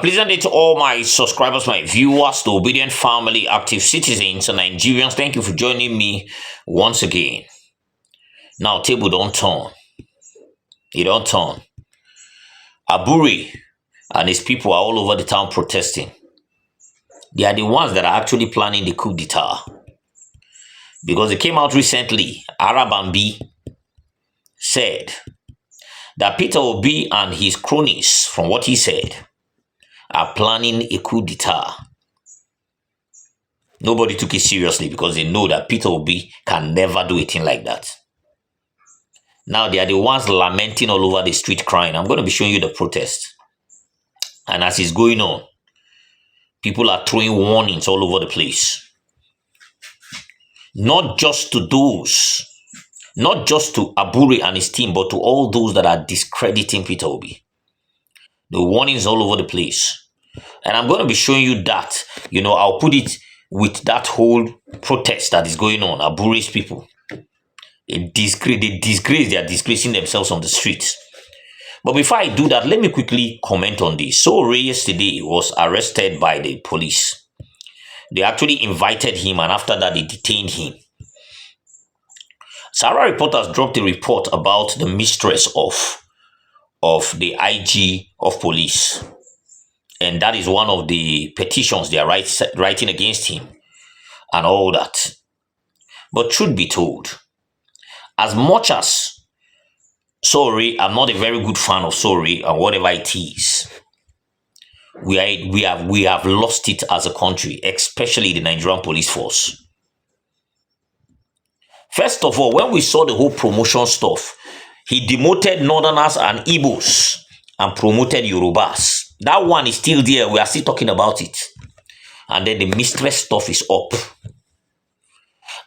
pleasant day to all my subscribers, my viewers, the obedient family, active citizens, and Nigerians. Thank you for joining me once again. Now, table don't turn. It don't turn. Abure and his people are all over the town protesting. They are the ones that are actually planning the coup d'etat. Because it came out recently, Arabambi said that Peter Obi and his cronies, from what he said, are planning a coup d'etat. Nobody took it seriously because they know that Peter Obi can never do a thing like that. Now they are the ones lamenting all over the street crying. I'm going to be showing you the protest. And as it's going on, people are throwing warnings all over the place. Not just to those, not just to Abure and his team, but to all those that are discrediting Peter Obi. The warnings all over the place. And I'm going to be showing you that, I'll put it with that whole protest that is going on, Abure's people. They are disgracing themselves on the streets. But before I do that, let me quickly comment on this. So Ray yesterday was arrested by the police. They actually invited him, and after that, they detained him. Sarah reporters dropped a report about the mistress of the IG of police. And that is one of the petitions they are writing against him and all that. But truth be told, as much as sorry, I'm not a very good fan of sorry and whatever it is, we have lost it as a country, especially the Nigerian police force. First of all, when we saw the whole promotion stuff, he demoted Northerners and Igbos and promoted Yorubas. That one is still there. We are still talking about it. And then the mistress stuff is up.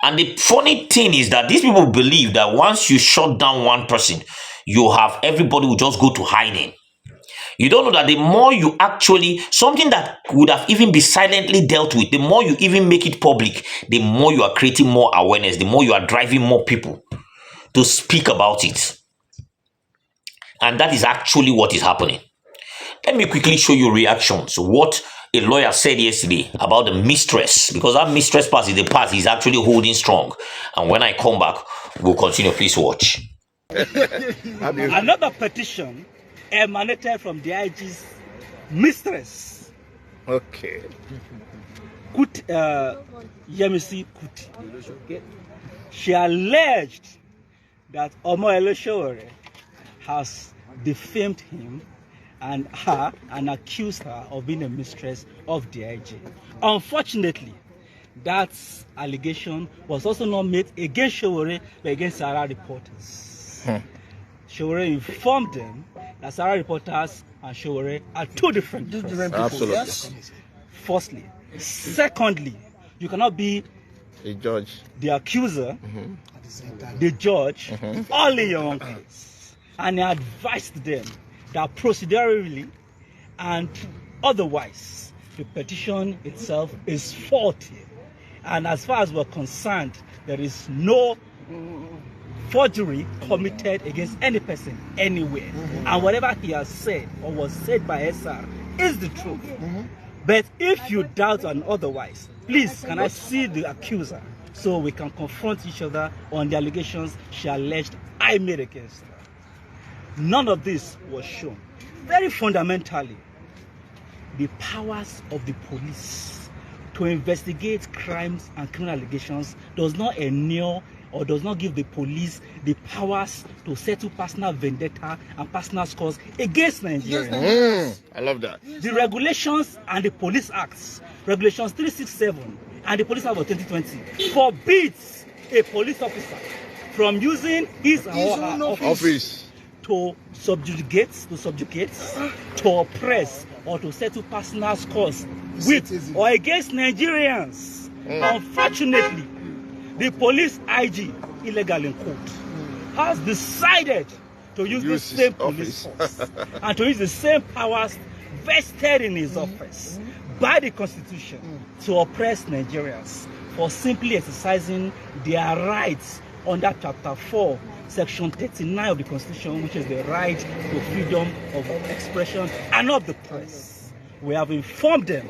And the funny thing is that these people believe that once you shut down one person, you have everybody will just go to hiding. You don't know that the more you actually, something that would have even been silently dealt with, the more you even make it public, the more you are creating more awareness, the more you are driving more people to speak about it. And that is actually what is happening. Let me quickly show you reactions. What a lawyer said yesterday about the mistress, because that mistress part is the part he's actually holding strong. And when I come back, we'll continue. Please watch. Another petition emanated from the IG's mistress. Okay. Yemisi Kuti. She alleged that Omoyele Sowore has defamed him and accused her of being a mistress of the IG. Unfortunately, that allegation was also not made against Sowore but against Sarah reporters. Sowore informed them that Sarah reporters and Sowore are two different people. Absolutely. Yes. Firstly. Secondly, you cannot be the judge, the accuser, the judge, all in your own case. And he advised them that procedurally and otherwise the petition itself is faulty, and as far as we're concerned, there is no forgery committed against any person anywhere, and whatever he has said or was said by SR is the truth. But if you doubt and otherwise, please can I see the accuser so we can confront each other on the allegations she alleged I made against her. None of this was shown. Very fundamentally, the powers of the police to investigate crimes and criminal allegations does not inure or does not give the police the powers to settle personal vendetta and personal scores against Nigerians. I love that. The regulations and the police acts, regulations 367 and the police act of 2020 forbids a police officer from using his or her office to subjugate, to oppress, or to settle personal scores with or against Nigerians. Unfortunately, the police IG, illegal in court, has decided to use the same police force and to use the same powers vested in his office by the Constitution to oppress Nigerians for simply exercising their rights under Chapter 4, Section 39 of the Constitution, which is the right to freedom of expression and of the press. we have informed them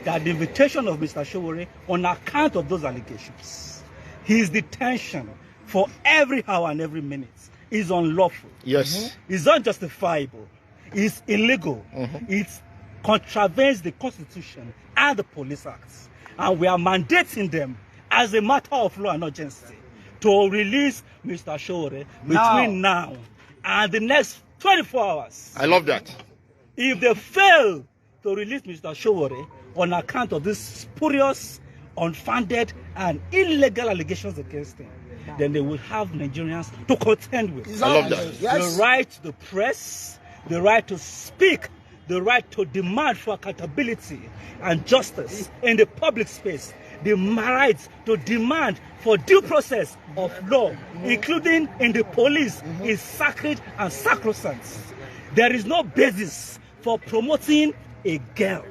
that the invitation of Mr. Sowore on account of those allegations, his detention for every hour and every minute is unlawful. Yes. It's unjustifiable. It's illegal. It contravenes the Constitution and the Police Acts. And we are mandating them as a matter of law and urgency to release Mr. Sowore between now and the next 24 hours. I love that. If they fail to release Mr. Sowore on account of these spurious, unfounded, and illegal allegations against him, then they will have Nigerians to contend with. I love that. The right to the press, the right to speak, the right to demand for accountability and justice in the public space, the right to demand for due process of law, including in the police, is sacred and sacrosanct. There is no basis for promoting a girl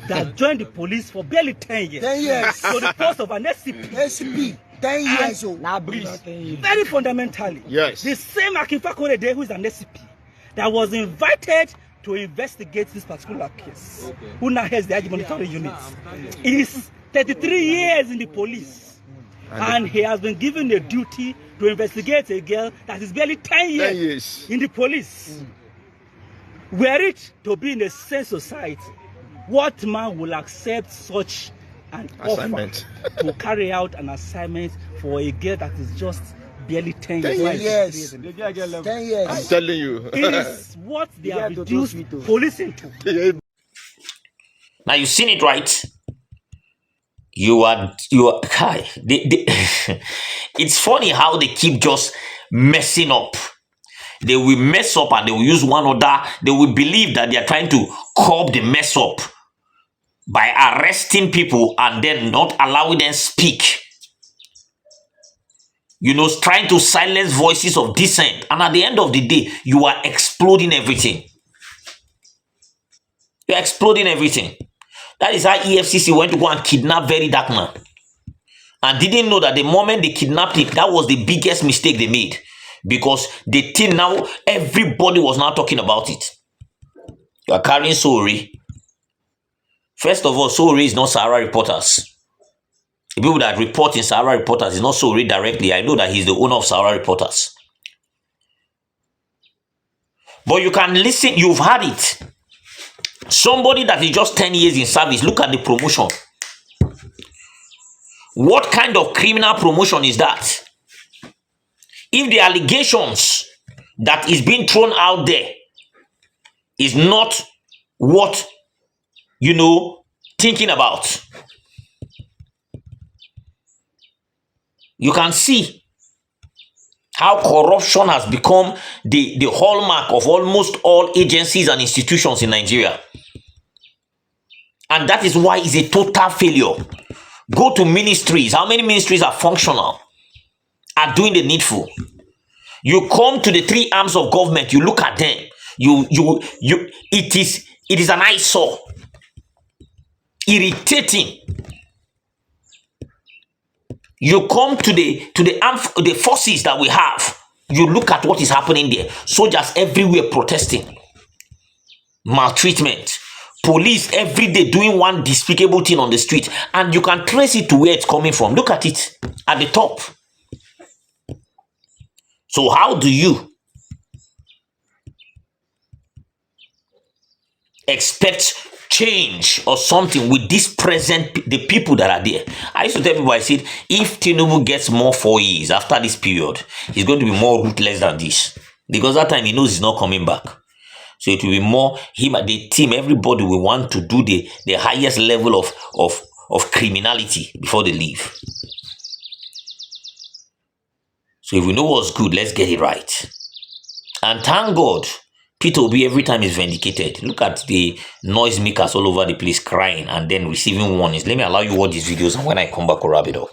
that joined the police for barely 10 years, 10 years. to the post of an SCP. SCP, 10 years old. Very fundamentally, Yes. the same Akinfa Korede, who is an SCP, that was invited to investigate this particular case, who now has the IG monitoring unit, is 33 years in the police, and he has been given a duty to investigate a girl that is barely 10 years in the police. Were it to be in a sane society, what man will accept such an Assignment. offer to carry out an assignment for a girl that is just barely 10 10 years? years. 10 years. I'm telling you. It is what they have reduced policing to. Now you've seen it, right? You are Kai. It's funny how they keep just messing up. They will mess up and they will use one other. They will believe that they are trying to curb the mess up by arresting people and then not allowing them speak. You know, trying to silence voices of dissent. And at the end of the day, you are exploding everything. You're exploding everything. That is how EFCC went to go and kidnap Very Dark Man. And didn't know that the moment they kidnapped him, that was the biggest mistake they made. Because the thing now, everybody was now talking about it. You are carrying Sowore. First of all, Sowore is not Sahara Reporters. The people that report in Sahara Reporters is not Sowore directly. I know that he's the owner of Sahara Reporters. But you can listen, you've had it. Somebody that is just 10 years in service, look at the promotion. What kind of criminal promotion is that? If the allegations that is being thrown out there is not what, you know, thinking about, you can see how corruption has become the hallmark of almost all agencies and institutions in Nigeria. And that is why it's a total failure. Go to ministries. How many ministries are functional? Are doing the needful? You come to the three arms of government, you look at them. It is an eyesore. Irritating. You come to the forces that we have. You look at what is happening there. Soldiers everywhere protesting. Maltreatment. Police every day doing one despicable thing on the street. And you can trace it to where it's coming from. Look at it at the top. So how do you expect change or something with the people that are there? I used to tell people, I said, if Tinubu gets more 4 years after this period, he's going to be more ruthless than this. Because that time he knows he's not coming back. So it will be more him and the team, everybody will want to do the highest level of criminality before they leave. So if we know what's good, let's get it right. And thank God, Peter Obi every time is vindicated. Look at the noisemakers all over the place crying and then receiving warnings. Let me allow you to watch these videos, and when I come back, we'll wrap it up.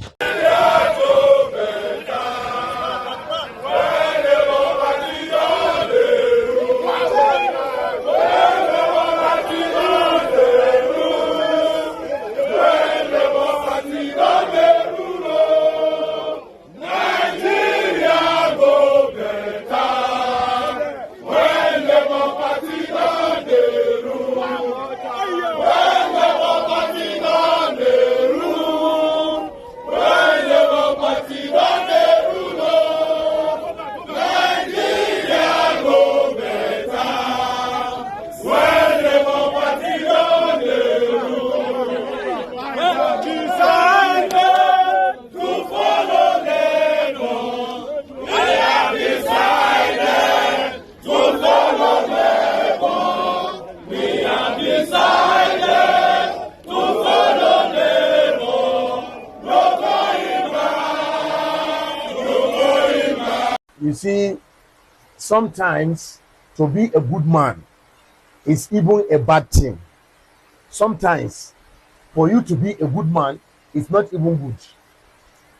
You see, sometimes to be a good man is even a bad thing. Sometimes for you to be a good man is not even good.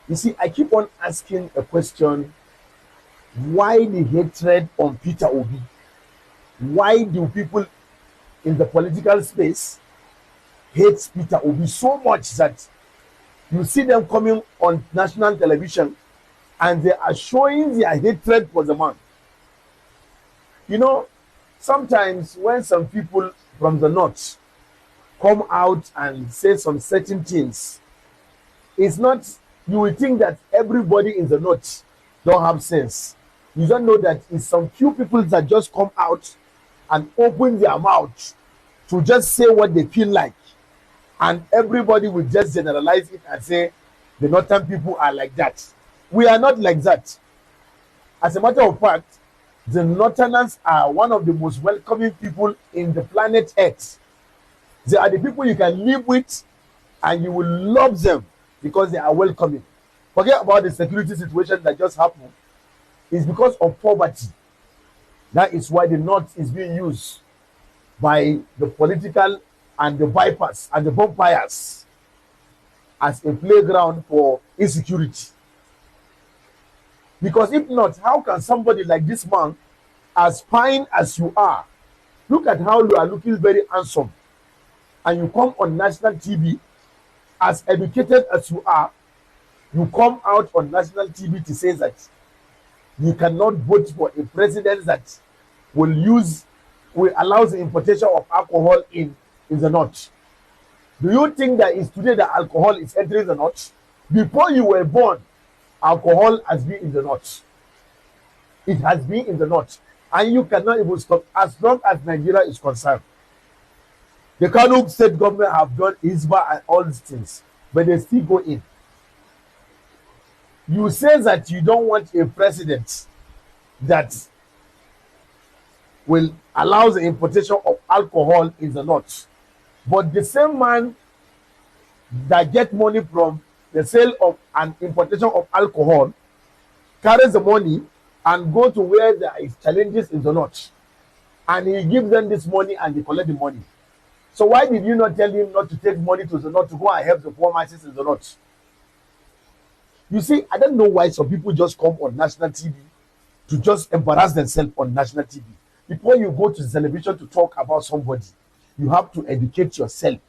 You see, I keep on asking a question: why the hatred on Peter Obi? Why do people in the political space hate Peter Obi so much that you see them coming on national television and they are showing their hatred for the man? You know, sometimes when some people from the north come out and say some certain things, it's not, you will think that everybody in the north don't have sense. You don't know that it's some few people that just come out and open their mouth to just say what they feel like, and everybody will just generalize it and say the northern people are like that. We are not like that. As a matter of fact, the northerners are one of the most welcoming people in the planet Earth. They are the people you can live with and you will love them because they are welcoming. Forget about the security situation that just happened. It's because of poverty. That is why the north is being used by the political and the vipers and the vampires as a playground for insecurity. Because if not, how can somebody like this man, as fine as you are, look at how you are looking very handsome, and you come on national TV, as educated as you are, you come out on national TV to say that you cannot vote for a president that will allow the importation of alcohol in the north. Do you think that it's today that alcohol is entering the north? Before you were born, alcohol has been in the north. It has been in the north, and you cannot even stop as long as Nigeria is concerned. The Kano state government have done ISBA and all these things, but they still go in. You say that you don't want a president that will allow the importation of alcohol in the north, but the same man that get money from the sale of an importation of alcohol carries the money and go to where there is challenges in the north, and he gives them this money and they collect the money. So why did you not tell him not to take money to the north to go and help the poor masses in the north? You see, I don't know why some people just come on national TV to just embarrass themselves on national TV. Before you go to the television to talk about somebody, you have to educate yourself.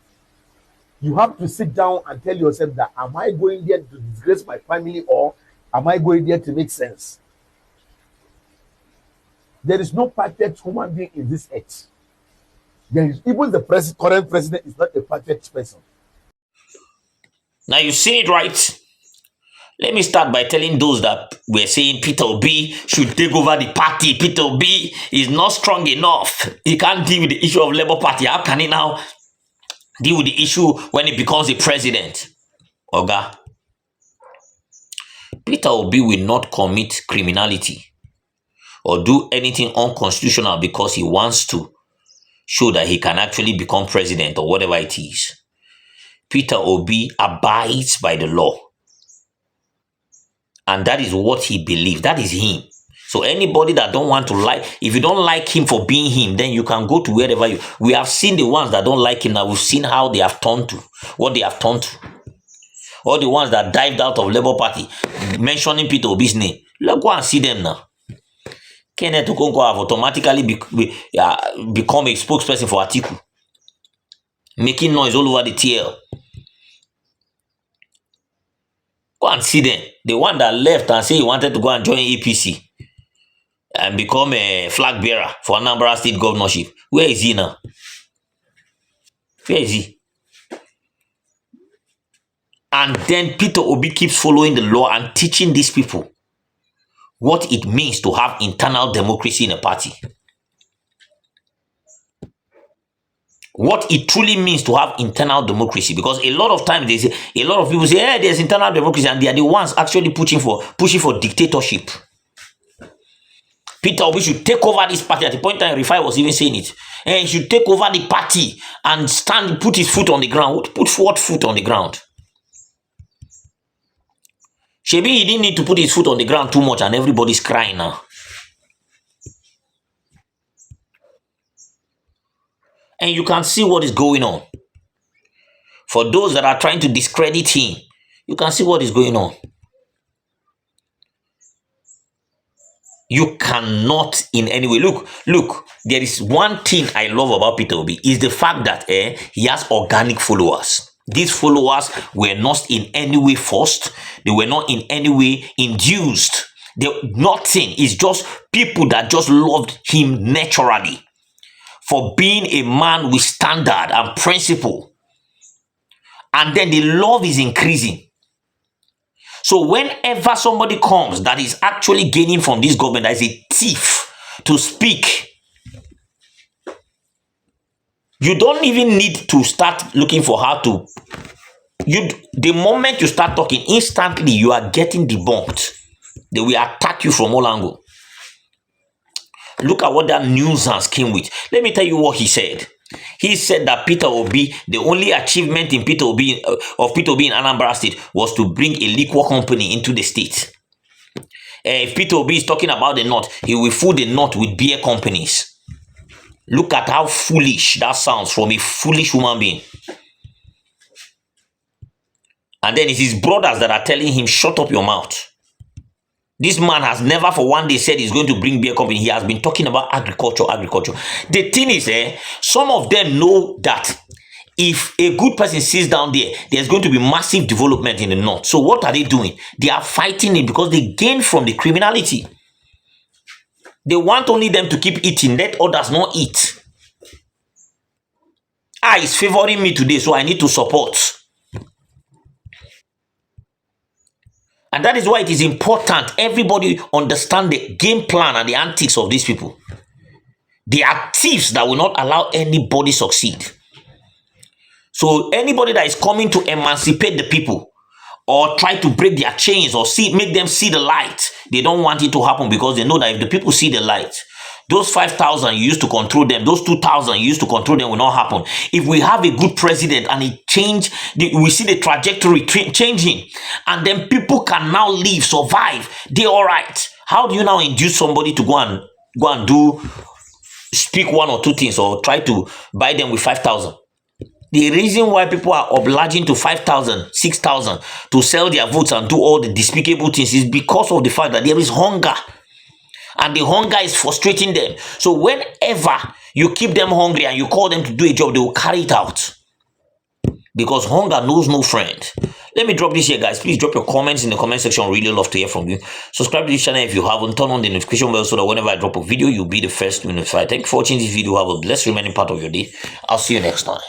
You have to sit down and tell yourself that, am I going there to disgrace my family, or am I going there to make sense? There is no perfect human being in this earth. There is, even the current president is not a perfect person. Now you see it right. Let me start by telling those that were saying Peter Obi should take over the party. Peter Obi is not strong enough. He can't deal with the issue of Labour Party. How can he now deal with the issue when he becomes the president? Oga, Peter Obi will not commit criminality or do anything unconstitutional because he wants to show that he can actually become president or whatever it is. Peter Obi abides by the law. And that is what he believes. That is him. So anybody that don't want to like, if you don't like him for being him, then you can go to wherever you. We have seen the ones that don't like him now. We've seen how they have turned to, what they have turned to. All the ones that dived out of Labour Party, mentioning Peter Obi's name. Let's go and see them now. Kenneth Okonkwo have automatically become a spokesperson for Atiku, making noise all over the TL. Go and see them. The one that left and say he wanted to go and join APC and become a flag bearer for Anambra State governorship. Where is he now? Where is he? And then Peter Obi keeps following the law and teaching these people what it means to have internal democracy in a party. What it truly means to have internal democracy, because a lot of times a lot of people say, hey, there's internal democracy, and they are the ones actually pushing for dictatorship. Peter Obi should take over this party. At the point in time, Rifai was even saying it. And he should take over the party and put his foot on the ground. Put what foot on the ground? Shebi, he didn't need to put his foot on the ground too much and everybody's crying now. And you can see what is going on. For those that are trying to discredit him, you can see what is going on. You cannot in any way look. There is one thing I love about Peter Obi is the fact that he has organic followers. These followers were not in any way forced. They were not in any way induced. Nothing. It's just people that just loved him naturally for being a man with standard and principle. And then the love is increasing. So whenever somebody comes that is actually gaining from this government, that is a thief, to speak, you don't even need to start looking for how to. The moment you start talking, instantly you are getting debunked. They will attack you from all angles. Look at what that nuisance came with. Let me tell you what he said. He said that Peter Obi, the only achievement in Peter Obi in Anambra State was to bring a liquor company into the state. If Peter Obi is talking about the North, he will fool the North with beer companies. Look at how foolish that sounds from a foolish human being. And then it's his brothers that are telling him, shut up your mouth. This man has never for one day said he's going to bring beer company. He has been talking about agriculture. The thing is, some of them know that if a good person sits down there, there's going to be massive development in the North. So what are they doing? They are fighting it because they gain from the criminality. They want only them to keep eating, let others not eat. It's favoring me today, so I need to support. And that is why it is important everybody understand the game plan and the antics of these people. They are thieves that will not allow anybody succeed. So anybody that is coming to emancipate the people or try to break their chains or make them see the light, they don't want it to happen because they know that if the people see the light, those 5,000 you used to control them, those 2,000 you used to control them will not happen. If we have a good president and it change, we see the trajectory changing, and then people can now live, survive, they're all right. How do you now induce somebody to go and speak one or two things or try to buy them with 5,000? The reason why people are obliging to 5,000, 6,000 to sell their votes and do all the despicable things is because of the fact that there is hunger. And the hunger is frustrating them. So whenever you keep them hungry and you call them to do a job, they will carry it out. Because hunger knows no friend. Let me drop this here, guys. Please drop your comments in the comment section. Really love to hear from you. Subscribe to this channel if you haven't. Turn on the notification bell so that whenever I drop a video, you'll be the first to be notified. Thank you for watching this video. Have a blessed remaining part of your day. I'll see you next time.